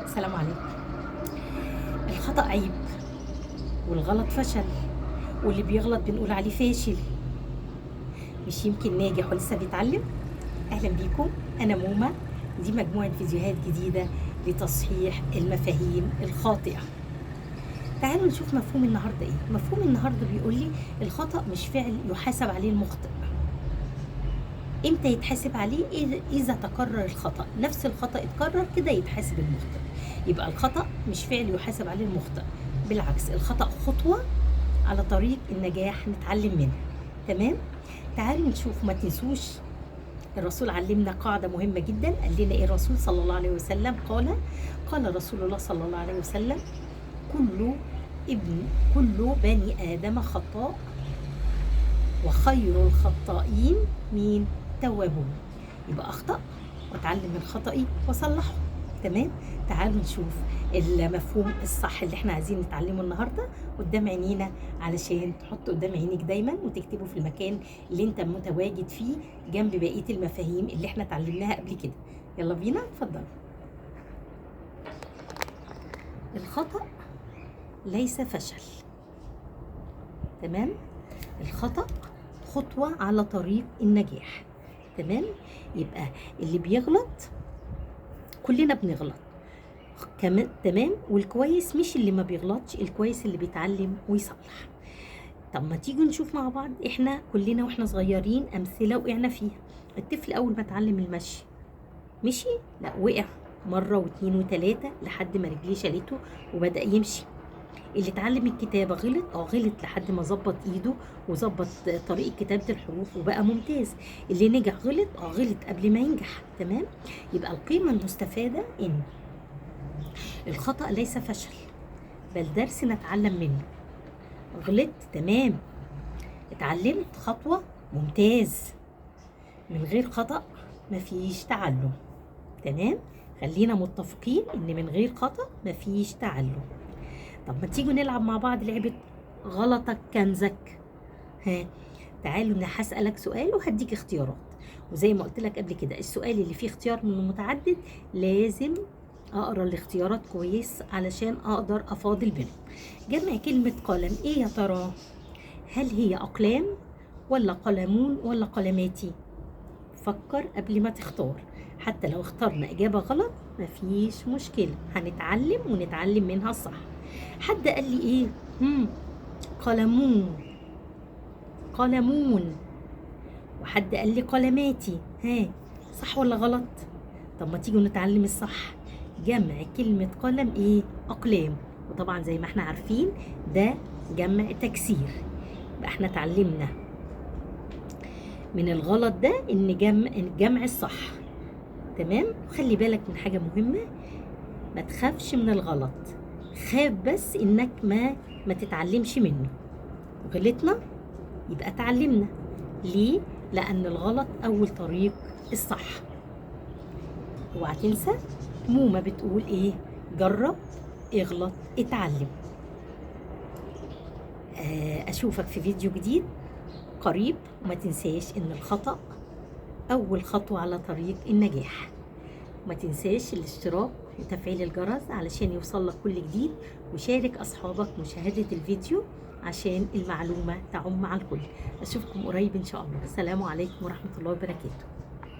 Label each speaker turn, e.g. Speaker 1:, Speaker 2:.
Speaker 1: السلام عليكم. الخطأ عيب والغلط فشل، واللي بيغلط بنقول عليه فاشل، مش يمكن ناجح ولسه بيتعلم. أهلا بيكم، أنا مومة. دي مجموعة فيديوهات جديدة لتصحيح المفاهيم الخاطئة. تعالوا نشوف مفهوم النهاردة إيه. مفهوم النهاردة بيقول لي الخطأ مش فعل يحاسب عليه المخطئ. امتى يتحاسب عليه؟ إذا تكرر الخطأ، نفس الخطأ اتكرر كده يتحاسب المخطئ. يبقى الخطأ مش فعل يحاسب عليه المخطئ، بالعكس الخطأ خطوة على طريق النجاح نتعلم منها. تمام؟ تعالوا نشوف. ما تنسوش الرسول علمنا قاعدة مهمة جدا. قال لنا ايه الرسول صلى الله عليه وسلم؟ قال رسول الله صلى الله عليه وسلم: كل بني آدم خطاء، وخير الخطائين مين؟ توابون. يبقى أخطأ واتعلم من خطئي وصلحه. تمام؟ تعالوا نشوف المفهوم الصح اللي احنا عايزين نتعلمه النهارده قدام عينينا، علشان تحط قدام عينيك دايما وتكتبه في المكان اللي انت متواجد فيه جنب بقيه المفاهيم اللي احنا اتعلمناها قبل كده. يلا بينا، اتفضلوا. الخطأ ليس فشل. تمام؟ الخطأ خطوة على طريق النجاح. تمام؟ يبقى اللي بيغلط، كلنا بنغلط كمان. تمام؟ والكويس مش اللي ما بيغلطش، الكويس اللي بيتعلم ويصلح. طب ما تيجوا نشوف مع بعض. احنا كلنا واحنا صغيرين امثله وقعنا فيها. الطفل اول ما اتعلم المشي مشي؟ لا، وقع مره واثنين وثلاثه لحد ما رجليه شالته وبدا يمشي. اللي اتعلم الكتابه غلط لحد ما ظبط ايده وظبط طريقه كتابه الحروف وبقى ممتاز. اللي نجح غلط قبل ما ينجح. تمام؟ يبقى القيمه المستفاده ان الخطأ ليس فشل، بل درس نتعلم منه. غلطت، تمام، اتعلمت، خطوة، ممتاز. من غير خطأ مفيش تعلم. تمام؟ خلينا متفقين ان من غير خطأ مفيش تعلم. طب ما تيجوا نلعب مع بعض لعبة غلطك كنزك. ها، تعالوا انا هسألك سؤال وهديك اختيارات، وزي ما قلت لك قبل كده السؤال اللي فيه اختيار من متعدد لازم اقرا الاختيارات كويس علشان اقدر افاضل بينهم. جمع كلمة قلم ايه يا ترى؟ هل هي اقلام ولا قلمون ولا قلماتي؟ فكر قبل ما تختار. حتى لو اخترنا اجابة غلط مفيش مشكلة، هنتعلم ونتعلم منها الصح. حد قال لي ايه؟ قلمون، قلمون. وحد قال لي قلماتي. ها، صح ولا غلط؟ طب ما تيجوا نتعلم الصح. جمع كلمة قلم ايه؟ أقلام. وطبعا زي ما احنا عارفين ده جمع تكسير. يبقى احنا اتعلمنا من الغلط ده ان جمع الصح. تمام؟ خلي بالك من حاجة مهمة، ما تخافش من الغلط، خاف بس انك ما تتعلمش منه. غلطنا يبقى اتعلمنا. ليه؟ لأن الغلط أول طريق الصح. اوعى تنسى، مومة بتقول ايه؟ جرب، اغلط، اتعلم. اشوفك في فيديو جديد قريب، وما تنساش ان الخطأ اول خطوة على طريق النجاح. وما تنساش الاشتراك وتفعيل الجرس علشان يوصلك كل جديد، وشارك اصحابك مشاهدة الفيديو عشان المعلومة تعم على الكل. اشوفكم قريب ان شاء الله. السلام عليكم ورحمة الله وبركاته.